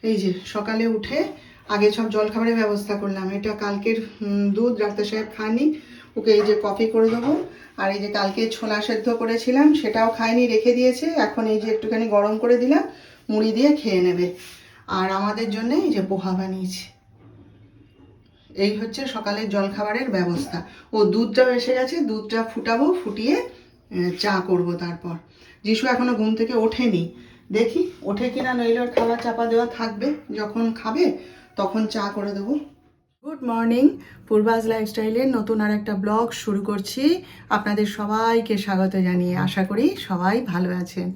এই যে সকালে উঠে আগে সব জলখাবারের ব্যবস্থা করলাম। এটা কালকের দুধ ডাক্তার সাহেব খায়নি, ওকে এই যে কফি করে দেবো। আর এই যে কালকে ছোলা সেদ্ধ করেছিলাম সেটাও খায়নি, রেখে দিয়েছে। এখন এই যে একটুখানি গরম করে দিলাম, মুড়ি দিয়ে খেয়ে নেবে। আর আমাদের জন্য এই যে পোহা বানিয়েছি। এই হচ্ছে সকালের জলখাবারের ব্যবস্থা। ও দুধটাও এসে গেছে, দুধটা ফুটাবো, ফুটিয়ে চা করব। তারপর যিশু এখনো ঘুম থেকে ওঠেনি, দেখি ওঠে কিনা, নইলে ওর খাবার চাপা দেওয়া থাকবে, যখন খাবে তখন চা করে দেবো। গুড মর্নিং, পূর্বাজ লাইফস্টাইলের নতুন আর একটা ব্লগ শুরু করছি। আপনাদের সবাইকে স্বাগত জানিয়ে আশা করি সবাই ভালো আছেন।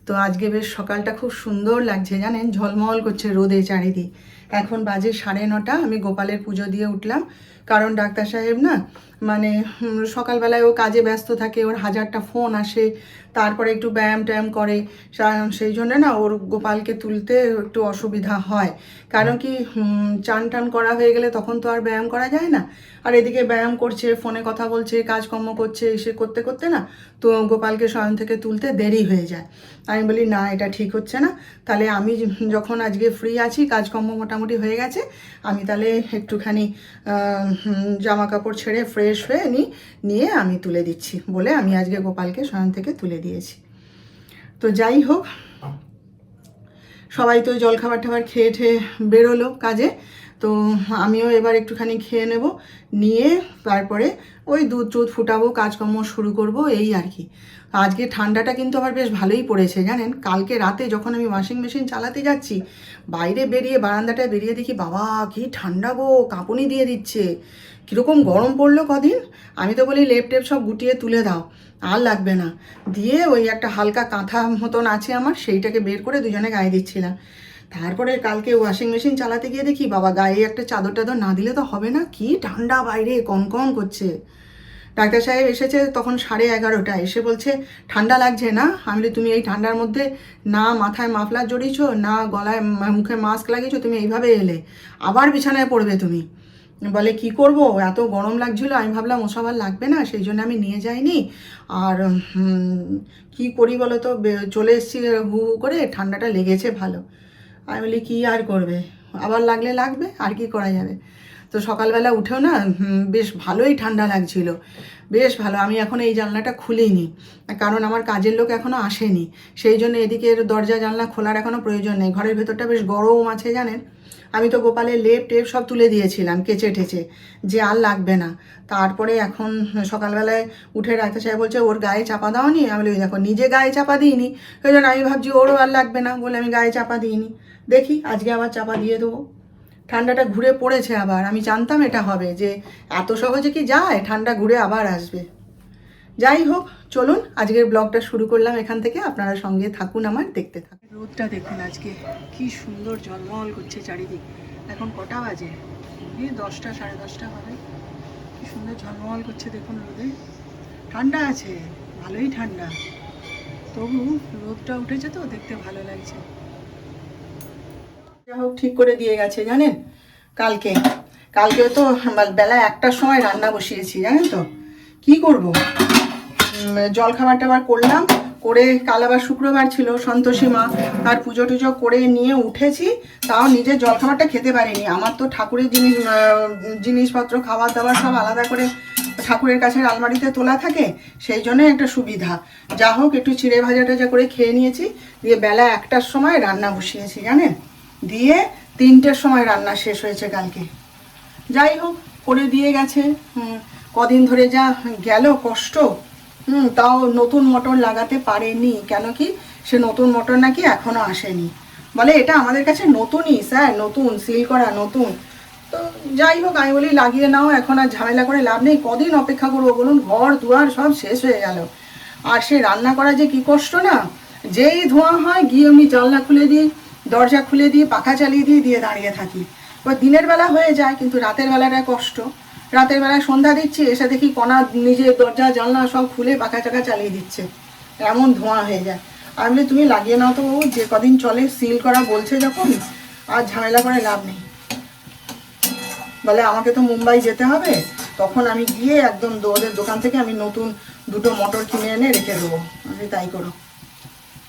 তো আজকে বেশ সকালটা খুব সুন্দর লাগছে, জানেন, ঝলমল করছে রোদে চারিদিক। এখন বাজে 9:30। আমি গোপালের পুজো দিয়ে উঠলাম, কারণ ডাক্তার সাহেব না মানে সকালবেলায় ও কাজে ব্যস্ত থাকে, ওর হাজারটা ফোন আসে, তারপরে একটু ব্যায়াম ট্যায়াম করে, সেই জন্য না ওর গোপালকে তুলতে একটু অসুবিধা হয়। কারণ কি চান টান করা হয়ে গেলে তখন তো আর ব্যায়াম করা যায় না। আর এদিকে ব্যায়াম করছে, ফোনে কথা বলছে, কাজকর্ম করছে, এসে করতে করতে না তো গোপালকে শয়ন থেকে তুলতে দেরি হয়ে যায়। আমি বলি না, এটা ঠিক হচ্ছে না। তাহলে আমি যখন আজকে ফ্রি আছি, কাজকর্ম মোটামুটি হয়ে গেছে, আমি তাহলে একটুখানি জামা কাপড় ছেড়ে ফ্রেশ হয়ে নিয়ে আমি তুলে দিচ্ছি বলে আমি আজকে গোপালকে শয়ন থেকে তুলে দিয়েছি। তো যাই হোক, সবাই তো জলখাবার টাবার খেয়ে ঠেয়ে বেরোলো কাজে। তো আমিও এবার একটুখানি খেয়ে নেব, নিয়ে তারপরে ওই দুধ টুধ ফুটাবো, কাজকর্ম শুরু করব, এই আর কি। আজকে ঠান্ডাটা কিন্তু আবার বেশ ভালোই পড়েছে, জানেন। কালকে রাতে যখন আমি ওয়াশিং মেশিন চালাতে যাচ্ছি, বাইরে বেরিয়ে বারান্দাটায় বেরিয়ে দেখি বাবা কি ঠান্ডা গো, কাঁপুনি দিয়ে দিচ্ছে। কীরকম গরম পড়লো কদিন। আমি তো বলি লেপ টেপ সব গুটিয়ে তুলে দাও, আর লাগবে না। দিয়ে ওই একটা হালকা কাঁথা মতন আছে আমার, সেইটাকে বের করে দুজনে গায়ে দিচ্ছিলাম। তারপরে কালকে ওয়াশিং মেশিন চালাতে গিয়ে দেখি বাবা গায়ে একটা চাদর টাদর না দিলে তো হবে না, কি ঠান্ডা বাইরে, কনকন করছে। ডাক্তার সাহেব এসেছে তখন 11:30, এসে বলছে ঠান্ডা লাগছে না। আমি বলি তুমি এই ঠান্ডার মধ্যে না মাথায় মাফলার জড়িয়েছো, না গলায় মুখে মাস্ক লাগিয়েছো, তুমি এইভাবে এলে, আবার বিছানায় পড়বে তুমি। বলে কি করব, এত গরম লাগছিল, আমি ভাবলাম ওসব আর লাগবে না, সেই জন্য আমি নিয়ে যাইনি। আর কি করি বলো তো, চলে এসেছি হু হু করে, ঠান্ডাটা লেগেছে ভালো। আমি বলি কী আর করবে, আবার লাগলে লাগবে, আর কি করা যাবে। তো সকালবেলা উঠেও না বেশ ভালোই ঠান্ডা লাগছিল, বেশ ভালো। আমি এখন এই জানলাটা খুলিনি, কারণ আমার কাজের লোক এখনও আসেনি, সেই জন্য এদিকের দরজা জানলা খোলার এখনও প্রয়োজন নেই। ঘরের ভেতরটা বেশ গরম আছে, জানেন। আমি তো গোপালের লেপ টেপ সব তুলে দিয়েছিলাম কেচে টেচে, যে আর লাগবে না। তারপরে এখন সকালবেলায় উঠে ডাক্তার সাহেব বলছে ওর গায়ে চাপা দাওনি। আমি বলি দেখো নিজে গায়ে চাপা দিইনি, ওই জন্য আমি ভাবছি ওরও আর লাগবে না বলে আমি গায়ে চাপা দিইনি। দেখি আজকে আবার চাপা দিয়ে দেবো। ঠান্ডাটা ঘুরে পড়েছে আবার, আমি জানতাম এটা হবে, যে এত সহজে কি যায়, ঠান্ডা ঘুরে আবার আসবে। যাই হোক, চলুন আজকের ব্লগটা শুরু করলাম এখান থেকে, আপনারা সঙ্গে থাকুন আমার, দেখতে থাকুন। রোদটা দেখুন আজকে কি সুন্দর ঝলমল করছে চারিদিক। এখন কটা বাজে, 10টা 10:30 হবে। কি সুন্দর ঝলমল করছে দেখুন রোদে। ঠান্ডা আছে, ভালোই ঠান্ডা, তবু রোদটা উঠেছে তো দেখতে ভালো লাগছে। যা হোক ঠিক করে দিয়ে গেছে, জানেন। কালকেও তো বেলা 1টার সময় রান্না বসিয়েছি, জানেন তো। কি করব, জলখাবার টাবার করলাম, করে কাল আবার শুক্রবার ছিল, সন্তোষী মা, তার পুজো টুজো করে নিয়ে উঠেছি, তাও নিজের জলখাবারটা খেতে পারিনি। আমার তো ঠাকুরের জিনিসপত্র খাবার দাবার সব আলাদা করে ঠাকুরের কাছে আলমারিতে তোলা থাকে, সেই জন্যই একটা সুবিধা। যা হোক একটু চিড়ে ভাজা টাজা করে খেয়ে নিয়েছি, দিয়ে বেলা 1টার সময় রান্না বসিয়েছি, জানেন। দিয়ে 3টের সময় রান্না শেষ হয়েছে কালকে। যাই হোক করে দিয়ে গেছে। কদিন ধরে যা গেল কষ্ট। তাও নতুন মোটর লাগাতে পারেনি, কেন কি সে নতুন মোটর নাকি এখনও আসেনি। বলে এটা আমাদের কাছে নতুনই স্যার, নতুন সিল করা নতুন। তো যাই হোক আমি বলি লাগিয়ে নাও, এখন আর ঝামেলা করে লাভ নেই, কদিন অপেক্ষা করবো বলুন, ঘর দুয়ার সব শেষ হয়ে গেল। আর সে রান্না করা যে কি কষ্ট না, যেই ধোঁয়া হয় গিয়ে আমি জানলা খুলে দিই, দরজা খুলে দিয়ে পাখা চালিয়ে দিয়ে দাঁড়িয়ে থাকি। এবার দিনের বেলা হয়ে যায়, কিন্তু রাতের বেলাটা কষ্ট। রাতের বেলায় সন্ধ্যা দিচ্ছি, এসে দেখি কণা নিজের দরজা জানলা সব খুলে পাখা চাকা চালিয়ে দিচ্ছে, এমন ধোঁয়া হয়ে যায়। আমি বলি তুমি লাগিয়ে নাও তো, যে কদিন চলে, সিল করা বলছে যখন, আর ঝামেলা করে লাভ নেই। বলে আমাকে তো মুম্বাই যেতে হবে, তখন আমি গিয়ে একদম ওদের দোকান থেকে আমি নতুন 2টো মোটর কিনে এনে রেখে দেবো। আমি তাই করো।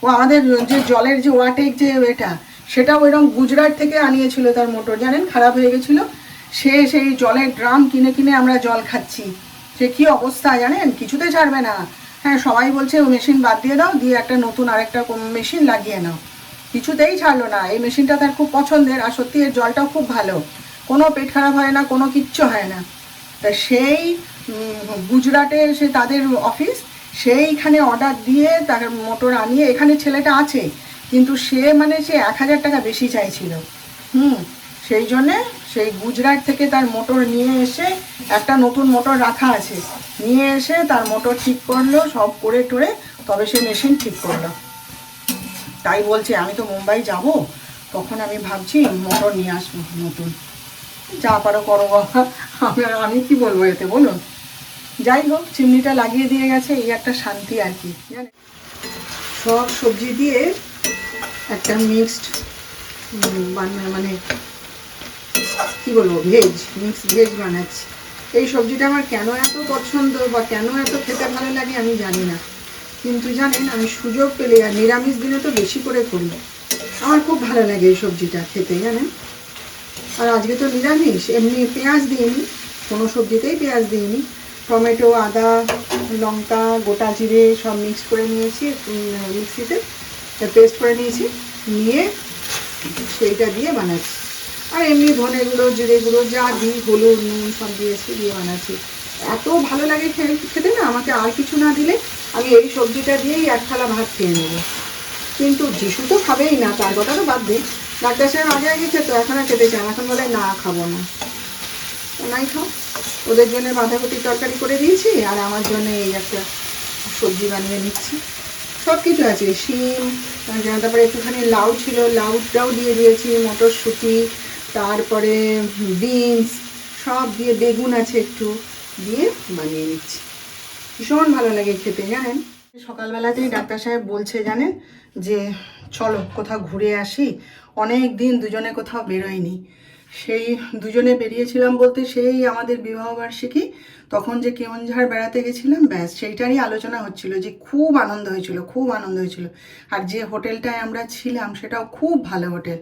ও আমাদের যে জলের যে ওয়াটেক যে এটা, সেটা ওইরকম গুজরাট থেকে আনিয়েছিল তার মোটর, জানেন খারাপ হয়ে গেছিলো। সে সেই জলের ড্রাম কিনে কিনে আমরা জল খাচ্ছি। সে কি অবস্থা জানেন, কিছুতে ছাড়বে না। হ্যাঁ, সবাই বলছে ও মেশিন বাদ দিয়ে দাও, দিয়ে একটা নতুন আরেকটা মেশিন লাগিয়ে নাও, কিছুতেই ছাড়লো না। এই মেশিনটা তার খুব পছন্দের, আর সত্যি এর জলটাও খুব ভালো, কোনো পেট খারাপ হয় না, কোনো কিচ্ছু হয় না। তা সেই গুজরাটে সে তাদের অফিস, সেইখানে অর্ডার দিয়ে তার মোটর আনিয়ে, এখানে ছেলেটা আছে কিন্তু সে মানে সে 1000 টাকা বেশি চাইছিল। সেই জন্যে সেই গুজরাট থেকে তার মোটর নিয়ে এসে, একটা নতুন মোটর রাখা আছে, নিয়ে এসে তার মোটর ঠিক করলো, সব করে টোরে তবে সে মেশিন ঠিক করলো। তাই বলছে আমি তো মুম্বাই যাব, তখন আমি ভাবছি মোটর নিয়ে আসবো নতুন। যা পারো করো বাবা, আমি কি বলবো এতে বলুন। যাই হোক, চিমনিটা লাগিয়ে দিয়ে গেছে, এই একটা শান্তি আর কি। সব সবজি দিয়ে একটা মিক্সড মানে কি বলবো, মিক্সড ভেজ বানাচ্ছি। এই সবজিটা আমার কেন এত পছন্দ বা কেন এত খেতে ভালো লাগে আমি জানি না, কিন্তু জানেন আমি সুযোগ পেলে, আর নিরামিষ দিনে তো বেশি করে করি, আমার খুব ভালো লাগে এই সবজিটা খেতে, জানেন। আর আজকে তো নিরামিষ, এমনি পেঁয়াজ দিইনি, কোনো সবজিতেই পেঁয়াজ দিইনি। টমেটো, আদা, লঙ্কা, গোটা জিরে সব মিক্স করে নিয়েছি, মিক্সিতে পেস্ট করে নিয়েছি, নিয়ে সেইটা দিয়ে বানাচ্ছি। আর এমনি ধনে গুঁড়ো, জিরে গুঁড়ো যা দিই, হলুদ, নুন সব দিয়েছি, দিয়ে বানাচ্ছি। এত ভালো লাগে খেতে না, আমাকে আর কিছু না দিলে আমি এই সবজিটা দিয়েই এক থালা ভাত খেয়ে নেবো। কিন্তু যিশু তো খাবেই না, তার কথা তো বাদ দিন। ডাক্তার সাহেব আগে আগে খেতো, এখন আর খেতে চান, এখন বলে না খাবো না। নাই খাও, ওদের জন্য বাঁধাকপির তরকারি করে দিয়েছি, আর আমার জন্য এই একটা সবজি বানিয়ে নিচ্ছি। সব কিছু আছে, শিম, তারপরে একটুখানি লাউ ছিল, লাউটাও দিয়ে দিয়েছি, মটরশুঁটি, তারপরে বিনস সব দিয়ে, বেগুন আছে একটু দিয়ে বানিয়ে নিচ্ছি। ভীষণ ভালো লাগে খেতে, জানেন। সকালবেলাতেই ডাক্তার সাহেব বলছে জানেন যে চলো কোথাও ঘুরে আসি, অনেক দিন দুজনে কোথাও বেরোয়নি। সেই দুজনে বেরিয়েছিলাম বলতে সেই আমাদের বিবাহবার্ষিকী, তখন যে কেওনঝাড় বেড়াতে গেছিলাম, ব্যাস সেইটারই আলোচনা হচ্ছিল, যে খুব আনন্দ হয়েছিল, খুব আনন্দ হয়েছিল। আর যে হোটেলটায় আমরা ছিলাম সেটাও খুব ভালো হোটেল,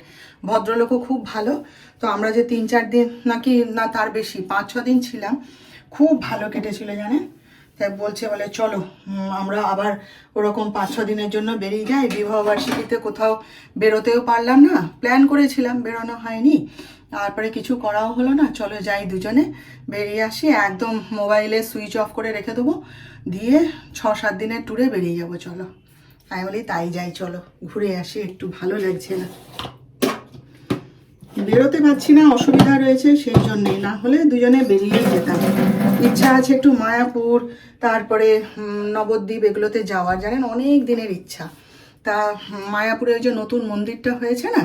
ভদ্রলোকও খুব ভালো। তো আমরা যে 3-4 দিন নাকি না তার বেশি 5-6 দিন ছিলাম, খুব ভালো কেটেছিল জানেন। তাই বলছে, বলে চলো আমরা আবার ওরকম 5-6 দিনের জন্য বেরিয়ে যাই। বিবাহবার্ষিকীতে কোথাও বেরোতেও পারলাম না, প্ল্যান করেছিলাম, বেরোনো হয়নি, তারপরে কিছু করাও হলো না, চলো যাই দুজনে বেরিয়ে আসি, একদম মোবাইলে সুইচ অফ করে রেখে দেবো, দিয়ে 6-7 দিনের ট্যুরে বেরিয়ে যাবো চলো। আমি বলি তাই যাই, চলো ঘুরে আসি, একটু ভালো লাগছে না, বেরোতে পারছি না, অসুবিধা রয়েছে, সেই জন্যেই, না হলে দুজনে বেরিয়েই যেতাম। ইচ্ছা আছে একটু মায়াপুর, তারপরে নবদ্বীপ, এগুলোতে যাওয়ার, জানেন অনেক দিনের ইচ্ছা। তা মায়াপুরে ওই যে নতুন মন্দিরটা হয়েছে না,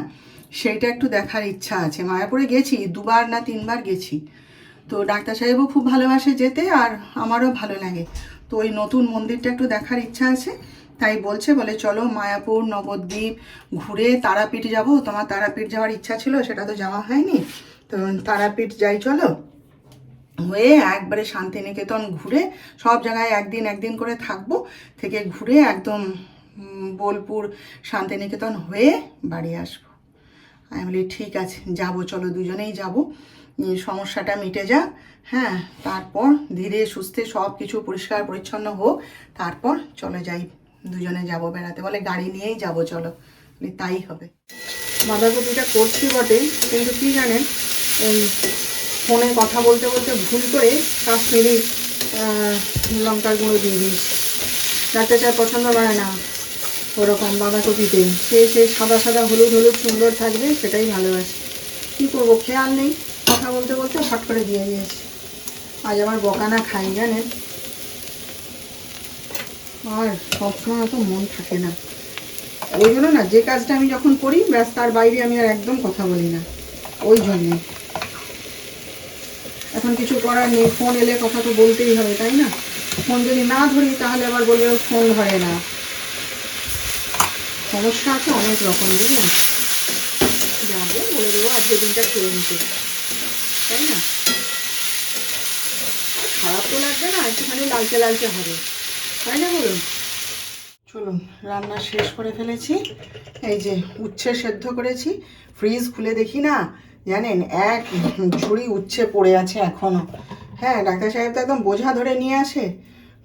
সেইটা একটু দেখার ইচ্ছা আছে। মায়াপুরে গেছি 2বার না 3বার গেছি, তো ডাক্তার সাহেবও খুব ভালোবাসে যেতে, আর আমারও ভালো লাগে। তো ওই নতুন মন্দিরটা একটু দেখার ইচ্ছা আছে, তাই বলছে, বলে চলো মায়াপুর, নবদ্বীপ ঘুরে তারাপীঠ যাব। তোমার তারাপীঠ যাওয়ার ইচ্ছা ছিল, সেটা তো যাওয়া হয়নি, তো তারাপীঠ যাই চলো, হয়ে একবারে শান্তিনিকেতন ঘুরে, সব জায়গায় একদিন করে থাকবো, থেকে ঘুরে একদম বোলপুর, শান্তিনিকেতন হয়ে বাড়ি আসবো। আমি বলি ঠিক আছে যাবো, চলো দুজনেই যাবো, সমস্যাটা মিটে যাক, হ্যাঁ, তারপর ধীরে সুস্থে সব কিছু পরিষ্কার পরিচ্ছন্ন হোক, তারপর চলে যাই, দুজনে যাব বেড়াতে। বলে গাড়ি নিয়েই যাবো চলো, বলি তাই হবে। বাঁধাকপিটা করছি বটে, কিন্তু কি জানেন, ফোনে কথা বলতে বলতে ভুল করে কাশ্মীরি লঙ্কার গুঁড়ো দিয়ে দিই। ডাক্তার সাহেব পছন্দ করে না ওরকম বাঁধাকপিতে, সেই সাদা সাদা হলুদ হলুদ সুন্দর থাকবে, সেটাই ভালোবাসে। কী করবো, খেয়াল নেই, কথা বলতে বলতে হট করে দিয়ে দিয়েছি। আজ আমার বকানা খাই জানেন, আর সবসময় অত মন থাকে না, ওই জন্য না, যে কাজটা আমি যখন করি ব্যাস তার বাইরে আমি আর একদম কথা বলি না, ওই জন্যে। এখন কিছু করার নেই, ফোন এলে কথা তো বলতেই হবে, তাই না। ফোন যদি না ধরি তাহলে আবার বলবে ফোন ধরে না, সমস্যা আছে অনেক রকম, বুঝলেন। যাবো বলে দেবো আজকে দিনটা খেয়ে নিতে, তাই না। খারাপ তো লাগবে না, একটুখানি লালচে লালচে হবে, তাই না বলুন। চলুন, রান্না শেষ করে ফেলেছি। এই যে উচ্ছে সেদ্ধ করেছি, ফ্রিজ খুলে দেখি না জানেন এক ঝুড়ি উচ্ছে পড়ে আছে এখনও। হ্যাঁ, ডাক্তার সাহেব তো একদম বোঝা ধরে নিয়ে আসে।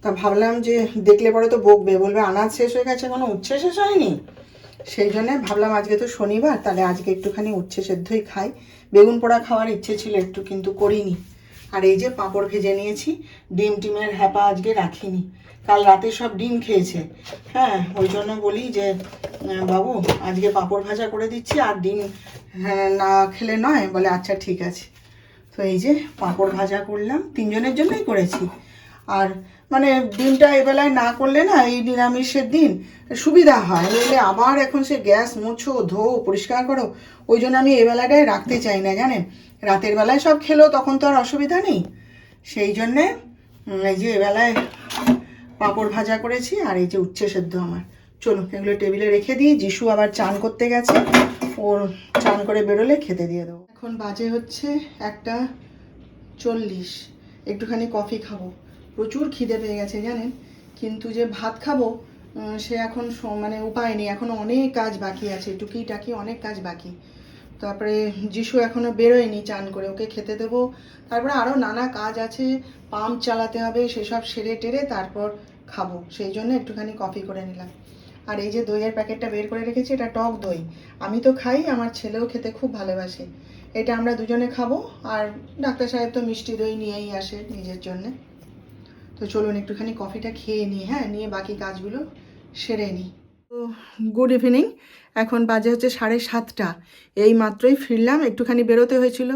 তা ভাবলাম যে দেখলে পরে তো বকবে, বলবে আনাজ শেষ হয়ে গেছে এখনো উচ্ছে শেষ হয়নি। সেই জন্যে ভাবলাম আজকে তো শনিবার, তাহলে আজকে একটুখানি উচ্ছে সেদ্ধই খাই। বেগুন পোড়া খাওয়ার ইচ্ছে ছিল একটু, কিন্তু করিনি। আর এই যে পাঁপড় ভেজে নিয়েছি, ডিম টিমের হ্যাপা আজকে রাখিনি, কাল রাতে সব ডিম খেয়েছে। হ্যাঁ, ওই জন্য বলি যে বাবু আজকে পাঁপড় ভাজা করে দিচ্ছি, আর ডিম না খেলে নয়। বলে আচ্ছা ঠিক আছে। তো এই যে পাঁপড় ভাজা করলাম, তিনজনের জন্যই করেছি। আর মানে ডিমটা এবেলায় না করলে না, এই নিরামিষের দিন সুবিধা হয়, নইলে আবার এখন সে গ্যাস মুছো ধো পরিষ্কার করো। ওই জন্য আমি এবেলাটায় রাখতে চাই না জানেন। রাতের বেলায় সব খেলো তখন তো আর অসুবিধা নেই। সেই জন্যে এই যে এবেলায় পাঁপড় ভাজা করেছি, আর এই যে উচ্ছে সেদ্ধ আমার। চলো এগুলো টেবিলে রেখে দিই, যিশু আবার চান করতে গেছে, ওর চান করে বেরোলে খেতে দিয়ে দেবো। এখন বাজে হচ্ছে 1:40, একটুখানি কফি খাবো। প্রচুর খিদে পেয়ে গেছে জানেন, কিন্তু যে ভাত খাবো সে এখন মানে উপায় নেই, এখনও অনেক কাজ বাকি আছে, টুকিটাকি অনেক কাজ বাকি। তারপরে যিশু এখনও বেরোয়নি চান করে, ওকে খেতে দেবো। তারপরে আরও নানা কাজ আছে, পাম্প চালাতে হবে, সেসব সেরে টেরে তারপর খাবো। সেই জন্য একটুখানি কফি করে নিলাম। আর এই যে দইয়ের প্যাকেটটা বের করে রেখেছি, এটা টক দই। আমি তো খাই, আমার ছেলেও খেতে খুব ভালোবাসে। এটা আমরা দুজনে খাবো, আর ডাক্তার সাহেব তো মিষ্টি দই নিয়েই আসে নিজের জন্যে। তো চলুন একটুখানি কফিটা খেয়ে নিই, হ্যাঁ, নিয়ে বাকি কাজগুলো সেরে নিই। তো গুড ইভিনিং, এখন বাজে হচ্ছে 7:30। এই মাত্রই ফিরলাম, একটুখানি বেরোতে হয়েছিল,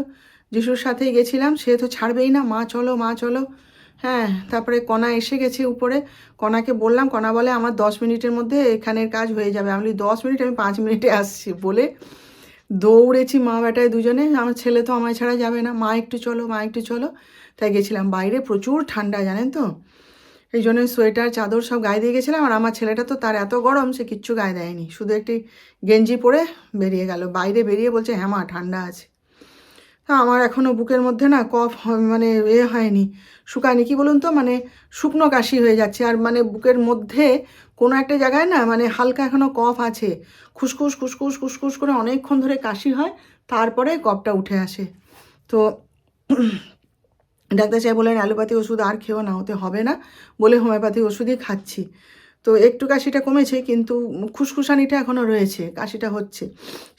যিশুর সাথেই গেছিলাম, সে তো ছাড়বেই না, মা চলো মা চলো। হ্যাঁ, তারপরে কণা এসে গেছে উপরে, কণাকে বললাম, কণা বলে আমার 10 মিনিটের মধ্যে এখানের কাজ হয়ে যাবে। আমি বলি 10 মিনিট, আমি 5 মিনিটে আসছি বলে দৌড়েছি মা বেটায় দুজনে। আমার ছেলে তো আমায় ছাড়া যাবে না, মা একটু চলো মা একটু চলো। তাই গেছিলাম, বাইরে প্রচুর ঠান্ডা জানেন তো, এই জন্য সোয়েটার চাদর সব গায়ে দিয়ে গেছিলাম। আর আমার ছেলেটা তো তার এত গরম, সে কিচ্ছু গায়ে দেয়নি, শুধু একটি গেঞ্জি পরে বেরিয়ে গেল। বাইরে বেরিয়ে বলছে হ্যাঁ মা ঠান্ডা আছে। তা আমার এখনও বুকের মধ্যে না কফ মানে হয়নি, শুকায়নি, কি বলুন তো, মানে শুকনো কাশি হয়ে যাচ্ছে। আর মানে বুকের মধ্যে কোনো একটা জায়গায় না মানে হালকা এখনও কফ আছে, খুসখুস খুসখুস খুসখুস করে অনেকক্ষণ ধরে কাশি হয়, তারপরে কফটা উঠে আসে। তো ডাক্তার সাহেব বললেন অ্যালোপ্যাথি ওষুধ আর খেও না, ওতে হবে না, বলে হোমিওপ্যাথি ওষুধই খাচ্ছি। তো একটু কাশিটা কমেছে, কিন্তু খুসখুসানিটা এখনও রয়েছে, কাশিটা হচ্ছে।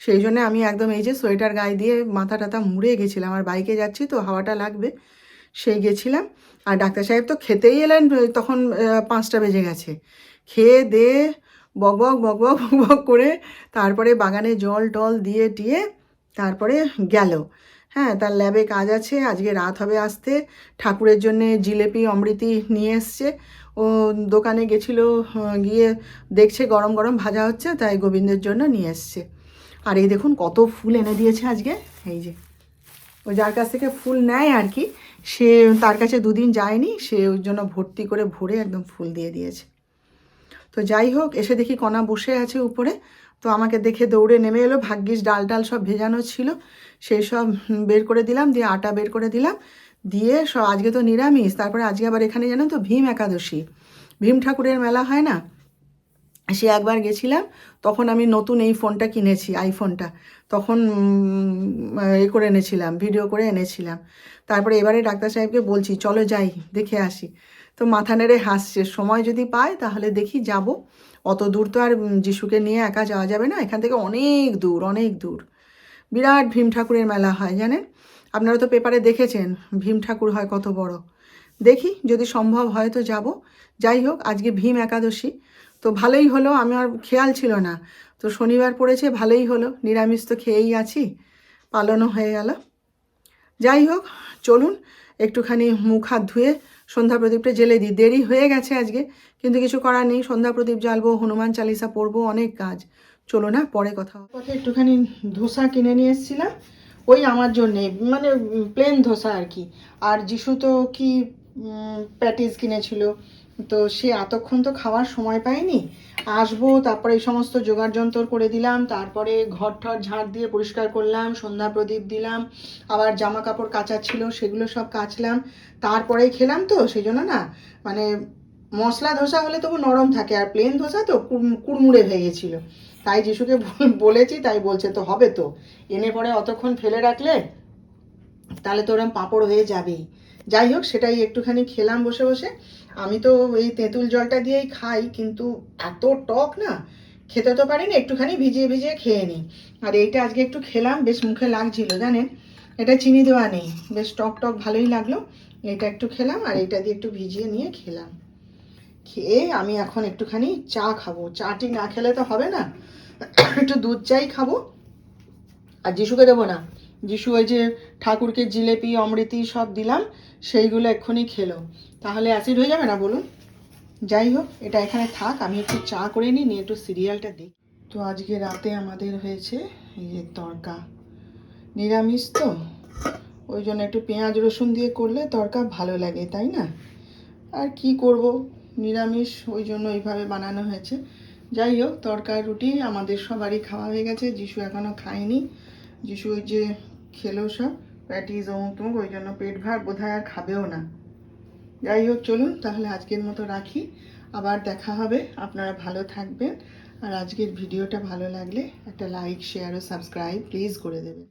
সেই জন্য আমি একদম এই যে সোয়েটার গায়ে দিয়ে মাথা টাথা মুড়ে গেছিলাম, আর বাইকে যাচ্ছি তো হাওয়াটা লাগবে, সেই গেছিলাম। আর ডাক্তার সাহেব তো খেতেই এলেন, তখন 5টা বেজে গেছে। খেয়ে দিয়ে বকবক বকবক বকবক করে তারপরে বাগানে জল টল দিয়ে টিয়ে তারপরে গেল। হ্যাঁ, তার ল্যাবে কাজ আছে, আজকে রাত হবে আসতে। ঠাকুরের জন্যে জিলেপি অমৃতি নিয়ে এসছে, ও দোকানে গেছিলো, গিয়ে দেখছে গরম গরম ভাজা হচ্ছে, তাই গোবিন্দের জন্য নিয়ে এসছে। আর এই দেখুন কত ফুল এনে দিয়েছে আজকে। এই যে ও যার কাছ থেকে ফুল নেয় আর কি, সে তার কাছে 2 দিন যায়নি, সে ওর জন্য ভর্তি করে ভরে একদম ফুল দিয়ে দিয়েছে। তো যাই হোক, এসে দেখি কণা বসে আছে উপরে, তো আমাকে দেখে দৌড়ে নেমে এলো। ভাগ্যিস ডাল ডাল সব ভেজানো ছিল, সেই সব বের করে দিলাম, দিয়ে আটা বের করে দিলাম, দিয়ে সব। আজকে তো নিরামিষ, তারপরে আজকে আবার এখানে জানেন তো ভীম একাদশী, ভীম ঠাকুরের মেলা হয় না, সে একবার গেছিলাম, তখন আমি নতুন এই ফোনটা কিনেছি, আইফোনটা, তখন করে এনেছিলাম, ভিডিও করে এনেছিলাম। তারপরে এবারে ডাক্তার সাহেবকে বলছি চলো যাই দেখে আসি, তো মাথা নেড়ে হাসছে, সময় যদি পায় তাহলে দেখি যাব। অত দূর তো আর যিশুকে নিয়ে একা যাওয়া যাবে না, এখান থেকে অনেক দূর অনেক দূর। বিরাট ভীম ঠাকুরের মেলা হয় জানেন, আপনারা তো পেপারে দেখেছেন ভীম ঠাকুর হয় কত বড়। দেখি যদি সম্ভব হয় তো যাব। যাই হোক, আজকে ভীম একাদশী, তো ভালোই হলো, আমার খেয়াল ছিল না, তো শনিবার পড়েছে, ভালোই হলো, নিরামিষ তো খেয়েই আছি, পালনও হয়ে গেল। যাই হোক, চলুন একটুখানি মুখ হাত ধুয়ে সন্ধ্যা প্রদীপটা জ্বেলে দিই। দেরি হয়ে গেছে আজকে, কিন্তু কিছু করার নেই, সন্ধ্যা প্রদীপ জ্বালবো, হনুমান চালিসা পড়বো, অনেক কাজ। চলো না, পরে কথা হবে। পথে একটুখানি ধোসা কিনে নিয়ে এসেছিলাম, ওই আমার জন্যে, মানে প্লেন ধোসা আর কি। আর যিশু তো কি প্যাটিস কিনেছিল, তো সে এতক্ষণ তো খাওয়ার সময় পায়নি। আসবো, তারপরে এই সমস্ত জোগাড় যন্ত্র করে দিলাম, তারপরে ঘর ঠর ঝাঁট দিয়ে পরিষ্কার করলাম, সন্ধ্যা প্রদীপ দিলাম, আবার জামা কাপড় কাচা ছিল সেগুলো সব কাচলাম, তারপরেই খেলাম। তো সেই জন্য না মানে মশলা ধোসা হলে তবু নরম থাকে, আর প্লেন ধোসা তো কুড়মুড়ে হয়ে গেছিলো। তাই যিশুকে বলেছি, তাই বলছে তো হবে তো, এনে পরে অতক্ষণ ফেলে রাখলে তাহলে তো ওরম পাঁপড় হয়ে যাবেই। যাই হোক, সেটাই একটুখানি খেলাম বসে বসে। আমি তো এই তেঁতুল জলটা দিয়েই খাই, কিন্তু এত টক না, খেতে তো পারি না, একটুখানি ভিজিয়ে ভিজিয়ে খেয়ে নিই। আর এইটা আজকে একটু খেলাম, বেশ মুখে লাগছিল জানেন, এটা চিনি দেওয়া নেই, বেশ টক টক ভালোই লাগলো। এটা একটু খেলাম, আর এইটা দিয়ে একটু ভিজিয়ে নিয়ে খেলাম। খেয়ে আমি এখন একটুখানি চা খাবো, চাটি না খেলে তো হবে না, একটু দুধ চাই খাবো। আর যিশুকে দেবো না, যিশু ওই যে ঠাকুরকে জিলেপি অমৃতি সব দিলাম, সেইগুলো এক্ষুনি খেলো, তাহলে অ্যাসিড হয়ে যাবে না বলুন। যাই হোক, এটা এখানে থাক, আমি একটু চা করে নিয়ে একটু সিরিয়ালটা দিই। তো আজকে রাতে আমাদের হয়েছে এই যে তড়কা, নিরামিষ তো, ওই জন্য একটু পেঁয়াজ রসুন দিয়ে করলে তড়কা ভালো লাগে, তাই না? আর কি করব, নিরামিষ, ওই জন্য এইভাবে বানানো হয়েছে। যাই হোক, তড়কার রুটি আমাদের সবারই খাওয়া হয়ে গেছে, যিশু এখনও খায়নি। যিশু ওই যে খেলো সব প্যাটিস অমুক তমুক, ওই জন্য পেট ভার বোধহয় আর খাবেও না। যাই হোক, চলুন তাহলে আজকের মতো রাখি, আবার দেখা হবে। আপনারা ভালো থাকবেন, আর আজকের ভিডিওটা ভালো লাগলে একটা লাইক শেয়ার ও সাবস্ক্রাইব প্লিজ করে দেবেন।